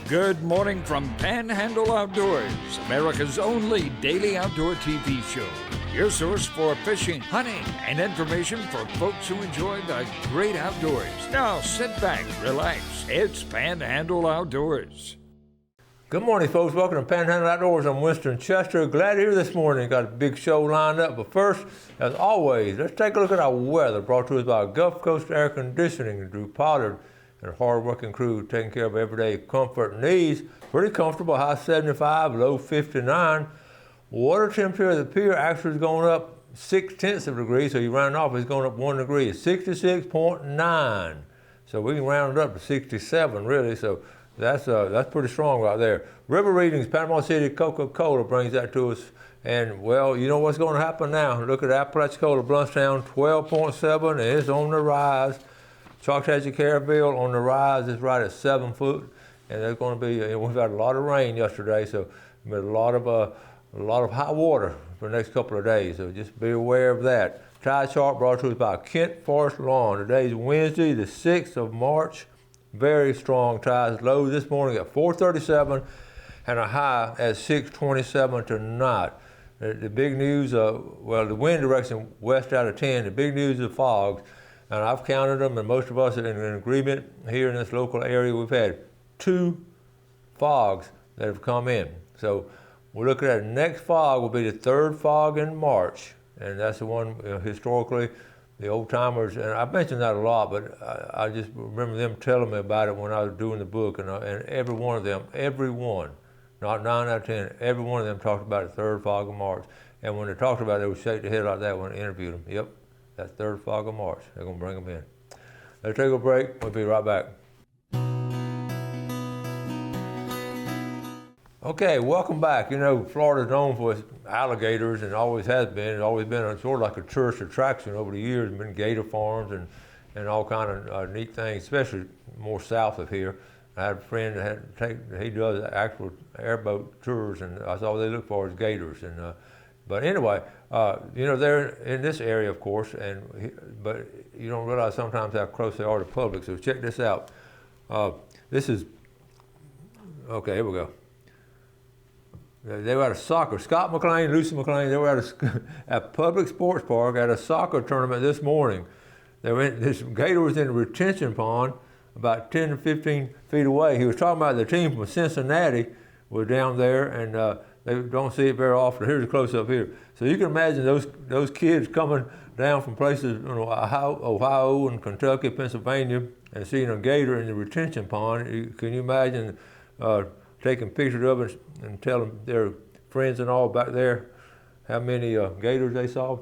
Good morning from Panhandle Outdoors, America's only daily outdoor TV show. Your source for fishing, hunting, and information for folks who enjoy the great outdoors. Now sit back, relax. It's Panhandle Outdoors. Good morning, folks. Welcome to Panhandle Outdoors. I'm Winston Chester. Glad you're here this morning. Got a big show lined up. But first, as always, let's take a look at our weather brought to us by Gulf Coast Air Conditioning and Drew Pollard and a hard-working crew taking care of everyday comfort and needs. Pretty comfortable, high 75, low 59. Water temperature at the pier actually is going up 0.6 of a degree, so you round off, it's going up 1 degree. It's 66.9. So we can round it up to 67, really. So that's pretty strong right there. River readings, Panama City Coca-Cola brings that to us. And, well, you know what's going to happen now. Look at Apalachicola, Bluntstown, 12.7, and it's on the rise. Choctaw Caraville on the rise is right at 7 foot, and there's going to be. We've had a lot of rain yesterday, so a lot of high water for the next couple of days. So just be aware of that. Tide chart brought to us by Kent Forest Lawn. Today's Wednesday, the 6th of March. Very strong tides. Low this morning at 4:37, and a high at 6:27 tonight. The big news, the wind direction west out of 10. The big news is fogs. And I've counted them, and most of us are in agreement here in this local area. We've had 2 fogs that have come in. So we're looking at the next fog will be the 3rd fog in March, and that's the one historically the old timers. And I've mentioned that a lot, but I just remember them telling me about it when I was doing the book, and every one of them, not 9 out of 10, every one of them talked about the 3rd fog of March. And when they talked about it, they would shake their head like that when I interviewed them. Yep. That's 3rd fog of March. They're going to bring them in. Let's take a break. We'll be right back. Okay, welcome back. You know, Florida's known for its alligators and always has been. It's always been sort of like a tourist attraction over the years. There's been gator farms and all kind of neat things, especially more south of here. I had a friend that he does actual airboat tours, and that's all they look for is gators. But anyway, they're in this area, of course, but you don't realize sometimes how close they are to the public. So check this out. This is, okay, here we go. They were at a soccer, Scott McLean, Lucy McLean, they were at a public sports park at a soccer tournament this morning. This gator was in a retention pond about 10 to 15 feet away. He was talking about the team from Cincinnati was down there, and they don't see it very often. Here's a close-up here. So you can imagine those kids coming down from places, Ohio and Kentucky, Pennsylvania, and seeing a gator in the retention pond. Can you imagine taking pictures of it and telling their friends and all back there how many gators they saw?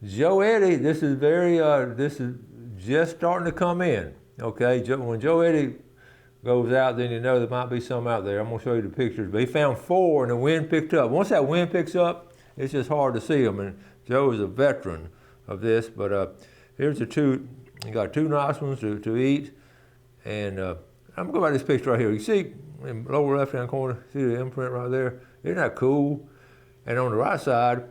Joe Eddy, this is just starting to come in. Okay, when Joe Eddy goes out, then you know there might be some out there. I'm going to show you the pictures. But he found 4, and the wind picked up. Once that wind picks up, it's just hard to see them. And Joe is a veteran of this. But here's the 2. You got 2 nice ones to eat. And I'm going to go by this picture right here. You see in the lower left-hand corner, see the imprint right there? Isn't that cool? And on the right side,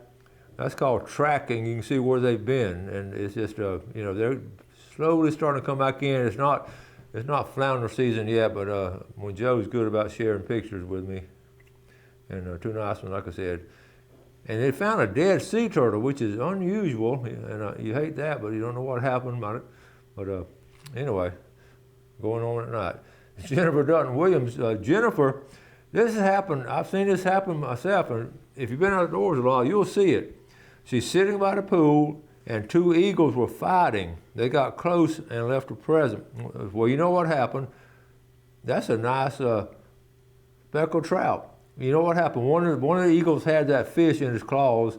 that's called tracking. You can see where they've been. And it's just, they're slowly starting to come back in. It's not flounder season yet, but when Joe's good about sharing pictures with me, and 2 nice ones, like I said. And they found a dead sea turtle, which is unusual, and you hate that, but you don't know what happened about it. But anyway, going on at night. Jennifer Dutton Williams. Jennifer, this has happened. I've seen this happen myself, and if you've been outdoors a lot, you'll see it. She's sitting by the pool, and 2 eagles were fighting. They got close and left a present. Well, you know what happened? That's a nice speckled trout. You know what happened? One of the eagles had that fish in his claws,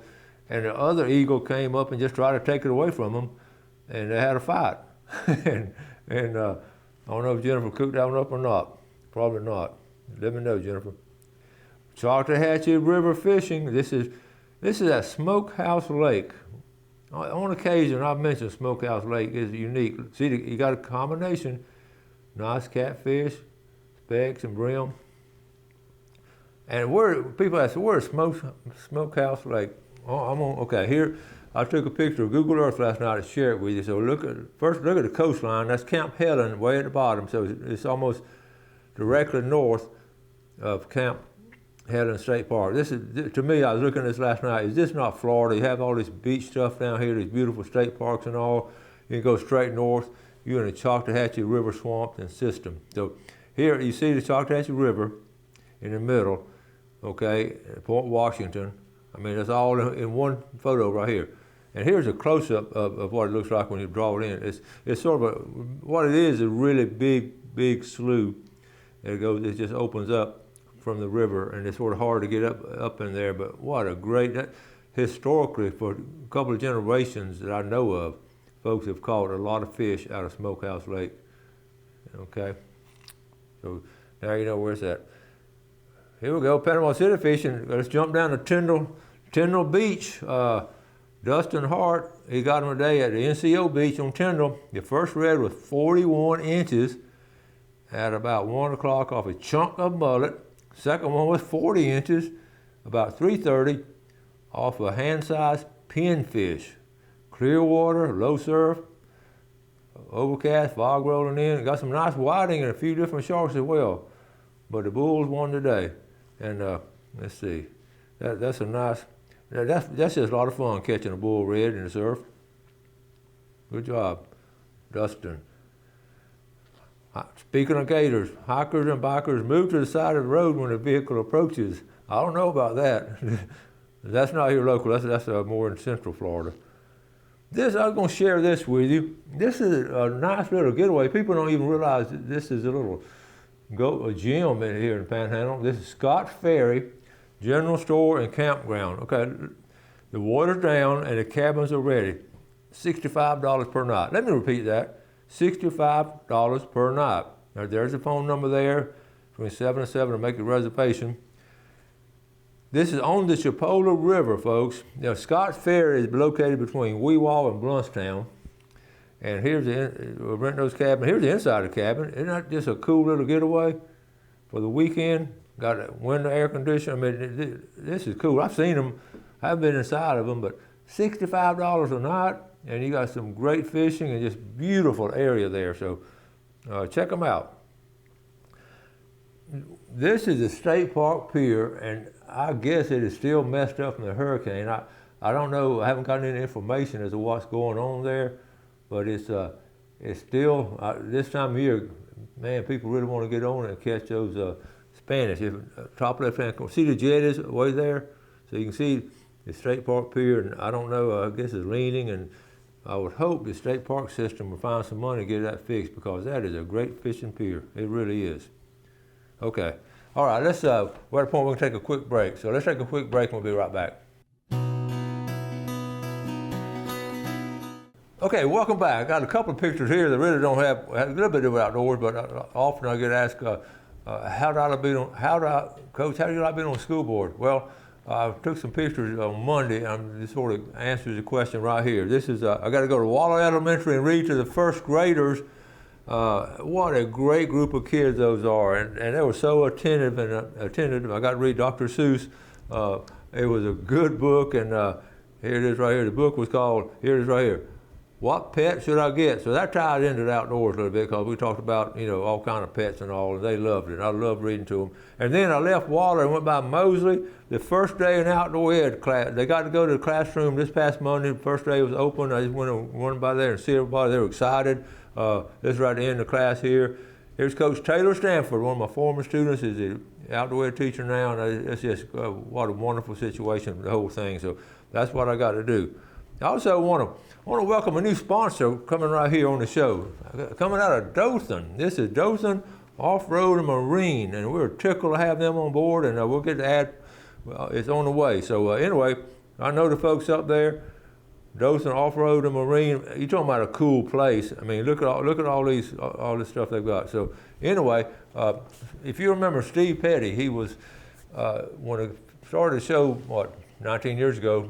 and the other eagle came up and just tried to take it away from him, and they had a fight. and I don't know if Jennifer cooked that one up or not. Probably not. Let me know, Jennifer. Choctawhatchee River fishing. This is at Smokehouse Lake. On occasion, I've mentioned Smokehouse Lake is unique. See, you got a combination, nice catfish, specks and brim. And people ask, where's Smokehouse Lake? Okay, here, I took a picture of Google Earth last night to share it with you. So first look at the coastline. That's Camp Helen way at the bottom. So it's almost directly north of Camp Helen State Park. This is, to me, I was looking at this last night, is this not Florida? You have all this beach stuff down here, these beautiful state parks and all. You can go straight north, you're in the Choctawhatchee River swamp and system. So here you see the Choctawhatchee River in the middle, okay, Point Washington. I mean, it's all in one photo right here. And here's a close-up of what it looks like when you draw it in. It's sort of what it is a really big slough. It just opens up from the river, and it's sort of hard to get up in there, but what a great, historically, for a couple of generations that I know of, folks have caught a lot of fish out of Smokehouse Lake, okay? So now you know where it's at. Here we go, Panama City fishing. Let's jump down to Tyndall Beach. Dustin Hart, he got him today at the NCO Beach on Tyndall. The first red was 41 inches at about 1 o'clock off a chunk of mullet. Second one was 40 inches, about 3:30, off a hand-sized pinfish. Clear water, low surf, overcast, fog rolling in. Got some nice whiting and a few different sharks as well. But the bulls won today. And let's see, that's a nice. That's just a lot of fun catching a bull red in the surf. Good job, Dustin. Speaking of gators, hikers and bikers move to the side of the road when a vehicle approaches. I don't know about that. That's not here local, that's more in Central Florida. I was going to share this with you. This is a nice little getaway. People don't even realize that this is a little gym in here in Panhandle. This is Scott's Ferry General Store and Campground. Okay, the water's down and the cabins are ready. $65 per night. Let me repeat that. $65 per night. Now there's a phone number there, between 7 and 7 to make a reservation. This is on the Chipola River, folks. Now Scott's Ferry is located between Weewall and Bluntstown. And here's we're renting those cabins. Here's the inside of the cabin. Isn't that just a cool little getaway for the weekend? Got a window air conditioner. I mean, this is cool. I've seen them. I haven't been inside of them, but $65 a night, and you got some great fishing and just beautiful area there. So check them out. This is the State Park Pier, and I guess it is still messed up from the hurricane. I don't know. I haven't gotten any information as to what's going on there, but it's still this time of year. Man, people really want to get on it and catch those Spanish. Top left hand corner. See the jetties way there? So you can see the State Park Pier, and I don't know, I guess it's leaning, and I would hope the State Park system will find some money to get that fixed, because that is a great fishing pier. It really is. Okay. All right, we're at a point we can take a quick break. So let's take a quick break and we'll be right back. Okay, welcome back. I got a couple of pictures here that really don't have a little bit to do with outdoors, but often I get asked, Coach, how do you like being on the school board? Well, I took some pictures on Monday, and this sort of answers the question right here. This is, I got to go to Waller Elementary and read to the first graders. What a great group of kids those are, and they were so attentive and attentive. I got to read Dr. Seuss. It was a good book, and here it is right here. The book was called, here it is right here, What Pet Should I Get? So that ties into the outdoors a little bit, because we talked about, all kind of pets and all, and they loved it. I loved reading to them. And then I left Waller and went by Mosley. The first day in outdoor ed class, they got to go to the classroom this past Monday. The first day was open. I just went and run by there and see everybody. They were excited. This is right at the end of the class here. Here's Coach Taylor Stanford, one of my former students. Is an outdoor ed teacher now, and it's just what a wonderful situation, the whole thing. So that's what I got to do. I also want to welcome a new sponsor coming right here on the show, coming out of Dothan. This is Dothan Off-Road and Marine, and we're tickled to have them on board, and we'll get to add. Well, it's on the way. So anyway, I know the folks up there, Dothan Off-Road and Marine. You're talking about a cool place. I mean, look at all this stuff they've got. So anyway, if you remember Steve Petty, he was when I started the show 19 years ago.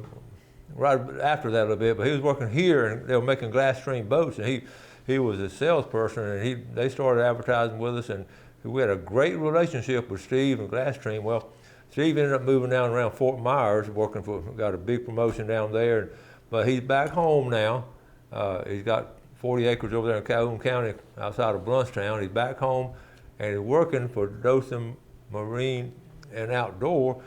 Right after that a little bit, but he was working here, and they were making glass stream boats, and he was a salesperson, and they started advertising with us, and we had a great relationship with Steve and Glass Stream. Well, Steve ended up moving down around Fort Myers, got a big promotion down there, but he's back home now. He's got 40 acres over there in Calhoun County outside of Bluntstown. He's back home, and he's working for Dothan Marine and Outdoor.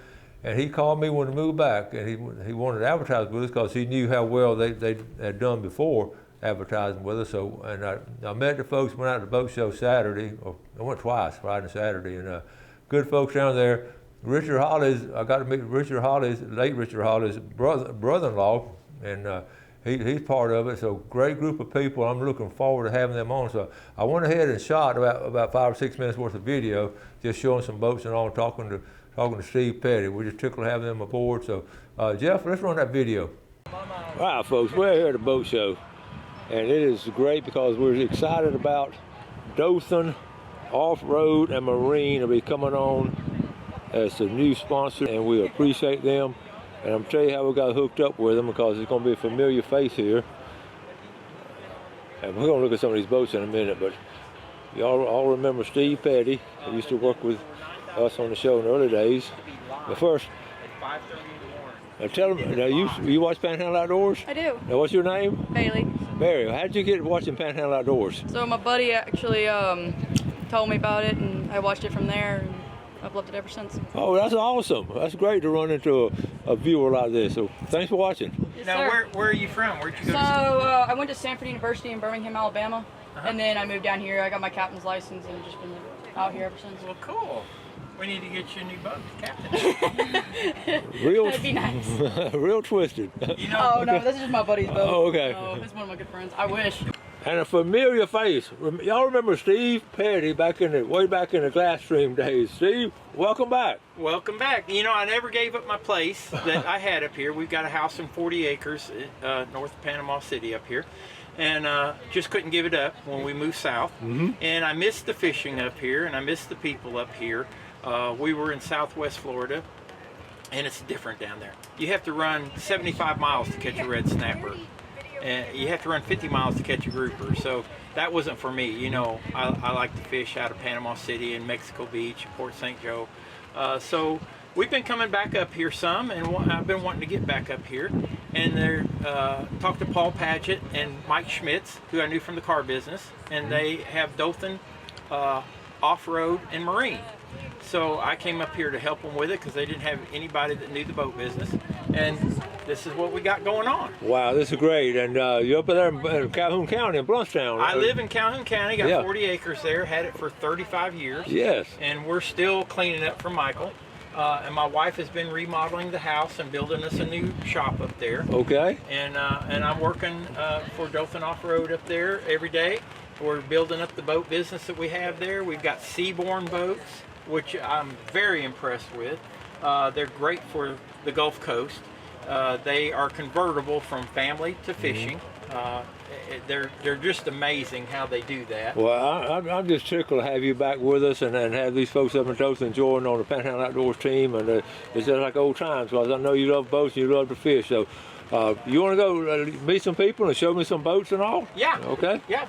And he called me when to move back, and he wanted to advertise with us because he knew how well they had done before advertising with us. So, and I met the folks, went out to the boat show Saturday, or I went twice, Friday and Saturday, and good folks down there. Richard Holly's, I got to meet Richard Holly's, late Richard Holly's brother-in-law, and he's part of it. So great group of people. I'm looking forward to having them on. So I went ahead and shot about 5 or 6 minutes worth of video, just showing some boats and all, talking to Steve Petty. We're just tickled to have them aboard. So Jeff, let's run that video. All right, folks, we're here at the boat show, and it is great because we're excited about Dothan Off-Road and Marine will be coming on as a new sponsor, and we appreciate them. And I'm telling you how we got hooked up with them because it's going to be a familiar face here. And we're going to look at some of these boats in a minute, but y'all all remember Steve Petty, who used to work with us on the show in the early days. But first, now tell them, now you watch Panhandle Outdoors? I do. Now what's your name? Bailey. Barry, how did you get watching Panhandle Outdoors? So my buddy actually told me about it, and I watched it from there, and I've loved it ever since. Oh, that's awesome. That's great to run into a viewer like this. So thanks for watching. Yes, now, sir. where are you from? Where'd you go So to school? I went to Stanford University in Birmingham, Alabama, and then I moved down here. I got my captain's license and just been out here ever since. Well, cool. We need to get you a new boat, Captain. Real, That'd be nice. real twisted. You know, Oh no, this is just my buddy's boat. Oh, okay. Oh, it's one of my good friends. I wish. And a familiar face. Y'all remember Steve Petty way back in the Glass Stream days. Steve, welcome back. welcome back. You know, I never gave up my place that I had up here. We've got a house in 40 acres north of Panama City up here. And just couldn't give it up when we moved south. And I missed the fishing up here, and I missed the people up here. We were in Southwest Florida, and it's different down there. You have to run 75 miles to catch a red snapper, and you have to run 50 miles to catch a grouper. So that wasn't for me. You know, I like to fish out of Panama City and Mexico Beach, Port St. Joe. So we've been coming back up here some, and I've been wanting to get back up here. And they're talked to Paul Padgett and Mike Schmitz, who I knew from the car business, and they have Dothan Off-Road and Marine. So I came up here to help them with it because they didn't have anybody that knew the boat business, and this is what we got going on. Wow, this is great. And you're up there in Calhoun County in Bluntstown. I live in Calhoun County, got Yeah. 40 acres there, had it for 35 years. Yes. And we're still cleaning up for Michael. And my wife has been remodeling the house and building us a new shop up there. Okay. And I'm working for Dothan Off-Road up there every day. We're building up the boat business that we have there. We've got Seaborn boats, which I'm very impressed with. They're great for the Gulf Coast. They are convertible from family to fishing. They're just amazing how they do that. Well, I'm just tickled to have you back with us and have these folks up in Dothan join on the Panhandle Outdoors team. And it's just like old times because I know you love boats and you love to fish. So you want to go meet some people and show me some boats and all? Yeah. Okay. Yeah.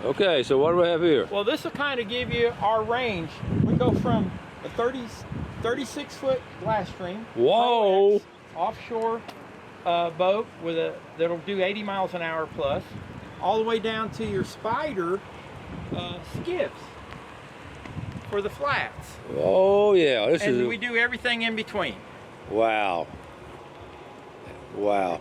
Okay, so what do we have here? Well, this will kind of give you our range. We go from a 36-foot glass stream. Whoa. Offshore boat with that'll do 80 miles an hour plus, all the way down to your spider skiffs for the flats. Oh yeah, this And is. we do everything in between. Wow. Wow.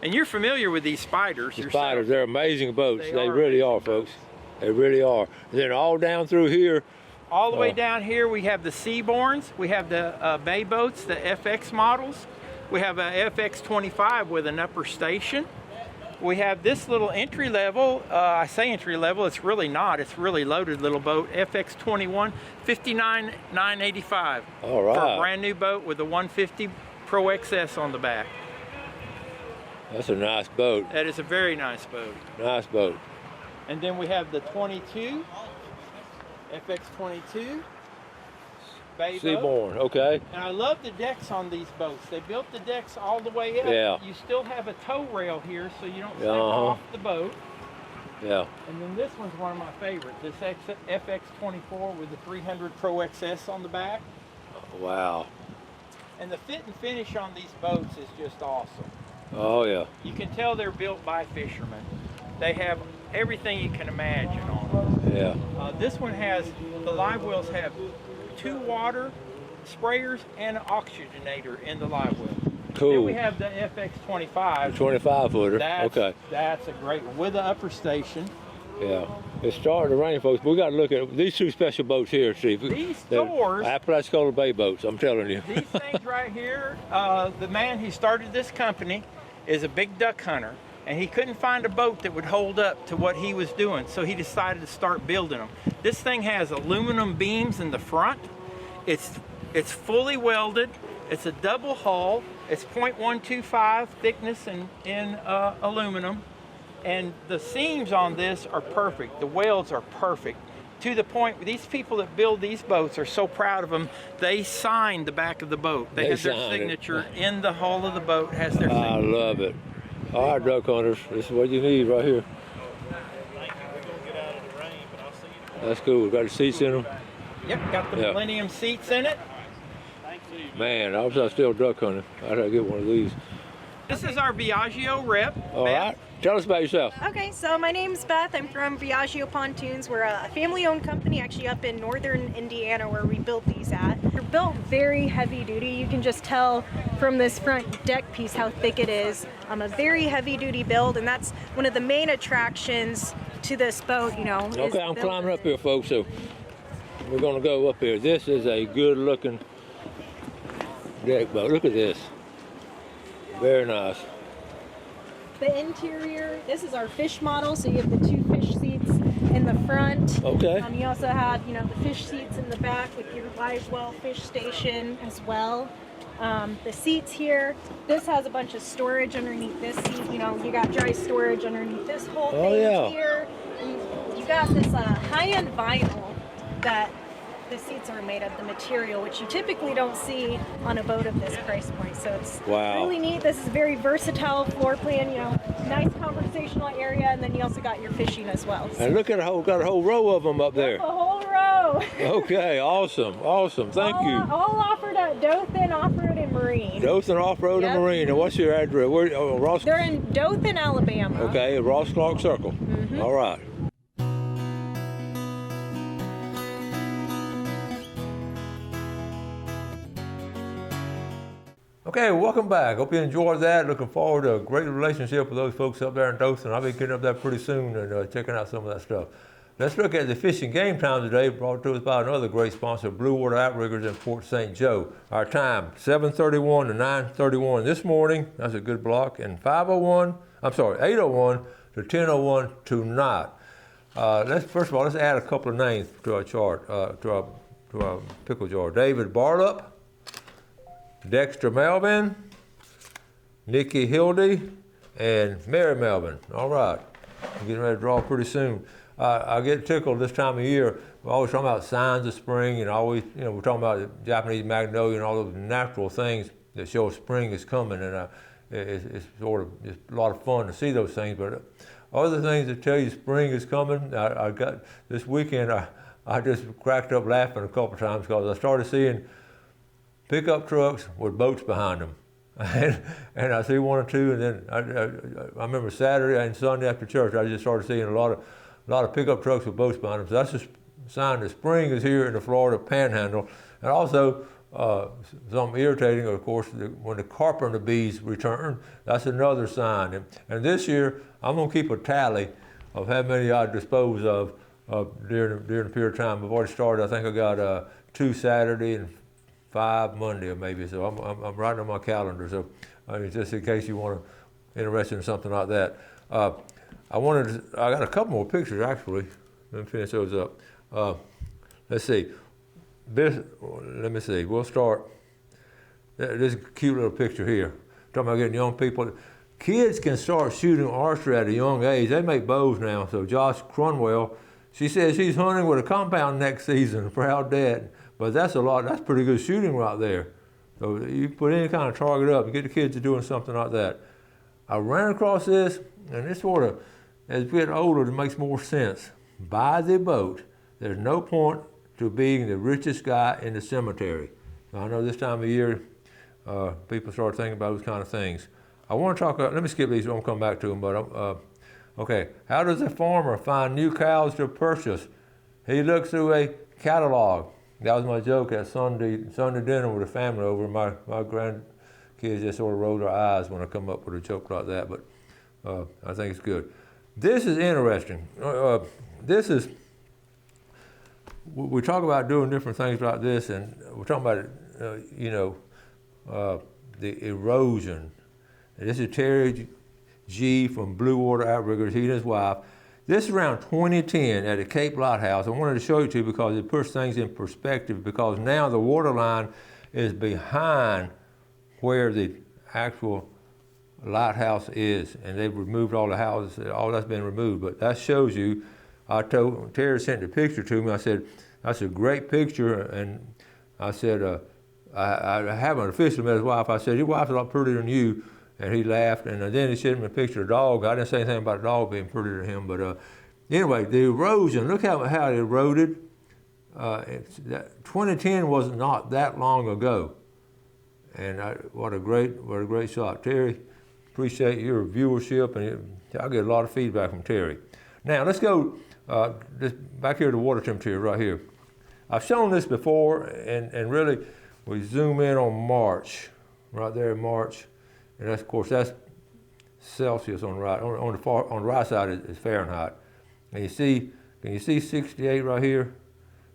And you're familiar with these spiders The yourself. spiders, they're amazing boats. They They are really amazing are, folks. They really are. And then all down through here. All the way down here, we have the Seaborns, we have the bay boats, the FX models. We have a FX25 with an upper station. We have this little entry level, I say entry level, it's really not, it's really loaded little boat, FX21, $59,985. All right. For a brand new boat with a 150 Pro XS on the back. That's a nice boat. That is a very nice boat. Nice boat. And then we have the 22, FX22. Bay boat. Seaborn, okay. And I love the decks on these boats. They built the decks all the way up. Yeah. You still have a tow rail here so you don't step Uh-huh. off the boat. Yeah. And then this one's one of my favorites. This FX24 with the 300 Pro XS on the back. Wow. And the fit and finish on these boats is just awesome. Oh yeah. You can tell they're built by fishermen. They have everything you can imagine on them. Yeah. This one has, the live wells have 2 water sprayers and an oxygenator in the live well. Cool. Then we have the FX25. 25 footer. Okay. That's a great one with the upper station. Yeah. It's starting to rain, folks. We got to look at these 2 special boats here, Steve. These doors, Apalachicola Bay boats, I'm telling you. these things right here, the man who started this company is a big duck hunter, and he couldn't find a boat that would hold up to what he was doing, so he decided to start building them. This thing has aluminum beams in the front. It's fully welded. It's a double hull. It's 0.125 thickness in aluminum. And the seams on this are perfect. The welds are perfect. To the point where these people that build these boats are so proud of them, they signed the back of the boat. They have their signature in the hull of the boat, has their signature. I love it. All right, duck hunters, this is what you need right here. Thank you. We're going to get out of the rain, but I'll see you. That's cool. We got the seats in them. Yep, got the Millennium seats in it. Man, I was still duck hunting. I gotta get one of these. This is our Viaggio rep. All right. Tell us about yourself. Okay, so my name's Beth. I'm from Viaggio Pontoons. We're a family-owned company actually up in northern Indiana where we built these at. They're built very heavy duty. You can just tell from this front deck piece how thick it is. A very heavy duty build, and that's one of the main attractions to this boat, you know. Okay, I'm climbing up here, folks, so we're gonna go up here. This is a good looking deck boat. Look at this. Very nice. The interior, this is our fish model, so you have the 2 fish seats in the front. Okay. You also have, you know, the fish seats in the back with your live well fish station as well. The seats here, this has a bunch of storage underneath this seat. You know, you got dry storage underneath this whole thing here. You got this high-end vinyl that the seats are made of, the material, which you typically don't see on a boat of this price point. So it's really neat. This is a very versatile floor plan, you know, nice conversational area, and then you also got your fishing as well. So. And look at got a whole row of them up there. A whole row. Okay, awesome. Thank you. All offered at Dothan Off-Road and Marine. Dothan Off-Road and Marine. And what's your address? Where? Ross. They're in Dothan, Alabama. Okay, Ross Clark Circle. All right. Okay, welcome back. Hope you enjoyed that. Looking forward to a great relationship with those folks up there in Dothan. I'll be getting up there pretty soon and checking out some of that stuff. Let's look at the fishing game time today, brought to us by another great sponsor, Blue Water Outriggers in Port St. Joe. Our time, 7:31 to 9:31 this morning. That's a good block. And 8:01 to 10:01 tonight. First of all, let's add a couple of names to our chart, to our pickle jar. David Barlup, Dexter Melvin, Nikki Hildy, and Mary Melvin. All right, I'm getting ready to draw pretty soon. I get tickled this time of year. We're always talking about signs of spring, and always, you know, we're talking about the Japanese magnolia and all those natural things that show spring is coming, and it's a lot of fun to see those things. But other things that tell you spring is coming, I got this weekend. I just cracked up laughing a couple of times because I started seeing pickup trucks with boats behind them. And I see one or two, and then I remember Saturday and Sunday after church, I just started seeing a lot of pickup trucks with boats behind them. So that's a sign that spring is here in the Florida Panhandle. And also, something irritating, of course, when the carpenter bees return, that's another sign. And this year, I'm going to keep a tally of how many I dispose of during the period of time. I've already started. I think I got 2 Saturday and 5 Monday or maybe, so I'm writing on my calendar. So just in case you want to interested in something like that. I got a couple more pictures actually. Let me finish those up. Let's see. Let me see. We'll start. This cute little picture here. Talking about getting young people. Kids can start shooting archery at a young age. They make bows now. So Josh Crunwell, she says she's hunting with a compound next season. Proud dad. But that's pretty good shooting right there. So you put any kind of target up and get the kids to doing something like that. I ran across this, and this sort of, as we get older, it makes more sense. Buy the boat. There's no point to being the richest guy in the cemetery. Now, I know this time of year, people start thinking about those kind of things. I want to talk, let me skip these, I won't come back to them, but I Okay, how does a farmer find new cows to purchase? He looks through a catalog. That was my joke at Sunday dinner with the family over. My grandkids just sort of roll their eyes when I come up with a joke like that, but I think it's good. This is interesting. We talk about doing different things like this, and we're talking about, the erosion. And this is Terry G. from Blue Water Outriggers, he and his wife. This is around 2010 at the Cape Lighthouse. I wanted to show it to you because it puts things in perspective, because now the water line is behind where the actual lighthouse is, and they've removed all the houses, all that's been removed. But that shows you, Terry sent the picture to me. I said, that's a great picture, and I said, I haven't officially met his wife. I said, your wife's a lot prettier than you. And he laughed, and then he sent me a picture of the dog. I didn't say anything about the dog being prettier than him, but anyway, the erosion, look how it eroded. 2010 was not that long ago. And what a great shot. Terry, appreciate your viewership, and I get a lot of feedback from Terry. Now let's go back here to water temperature right here. I've shown this before, and really, we zoom in on March, right there in March. And that's, of course, that's Celsius on the right. On the right side is Fahrenheit. And can you see 68 right here?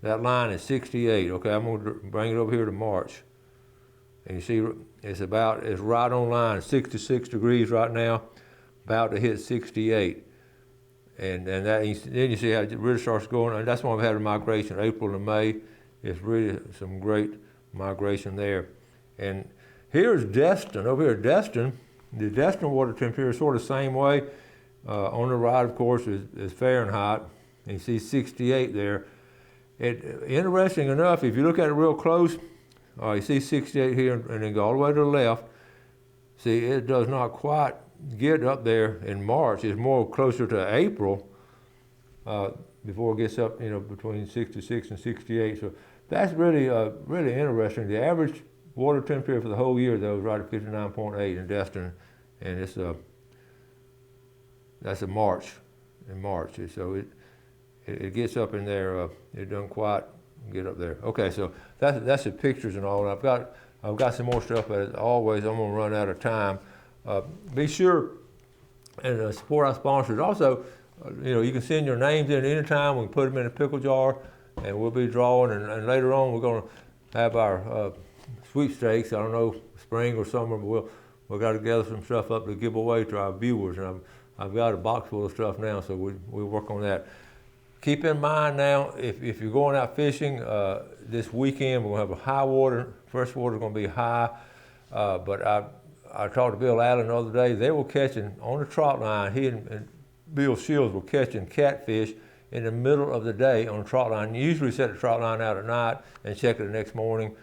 That line is 68. Okay, I'm going to bring it over here to March. And you see it's right on line, 66 degrees right now, about to hit 68. And then you see how it really starts going. And that's when we've had a migration, April to May. It's really some great migration there. And here's Destin. Over here, Destin, the Destin water temperature is sort of the same way. On the right, of course, is Fahrenheit. And you see 68 there. Interesting enough, if you look at it real close, you see 68 here, and then go all the way to the left. See, it does not quite get up there in March. It's more closer to April before it gets up, between 66 and 68. So that's really interesting. The average water temperature for the whole year, though, is right at 59.8 in Destin, and that's in March. So it gets up in there. It doesn't quite get up there. Okay, so that's the pictures and all. And I've got some more stuff, but as always, I'm gonna run out of time. Be sure and support our sponsors. Also, you can send your names in anytime. We can put them in a pickle jar, and we'll be drawing. And later on, we're gonna have our sweepstakes. I don't know, spring or summer, but we'll got to gather some stuff up to give away to our viewers. And I've got a box full of stuff now, so we'll work on that. Keep in mind now, if you're going out fishing this weekend, we're going to have a high water. Fresh water is going to be high. But I talked to Bill Allen the other day. They were catching, on the trot line, he and Bill Shields were catching catfish in the middle of the day on the trot line. You usually set the trot line out at night and check it the next morning.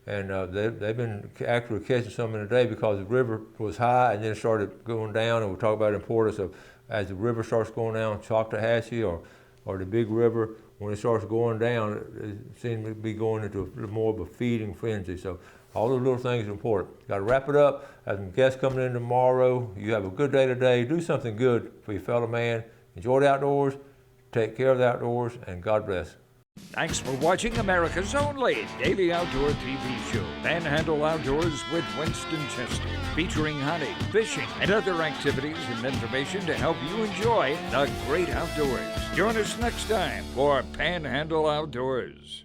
And they've been actually catching some in the day because the river was high and then it started going down. And we'll talk about the importance of, as the river starts going down, Choctawhatchee or the big river, when it starts going down, it seems to be going into a little more of a feeding frenzy. So all those little things are important. Got to wrap it up. Have some guests coming in tomorrow. You have a good day today. Do something good for your fellow man. Enjoy the outdoors. Take care of the outdoors, and God bless. Thanks for watching America's only daily outdoor TV show, Panhandle Outdoors with Winston Chester, featuring hunting, fishing, and other activities and information to help you enjoy the great outdoors. Join us next time for Panhandle Outdoors.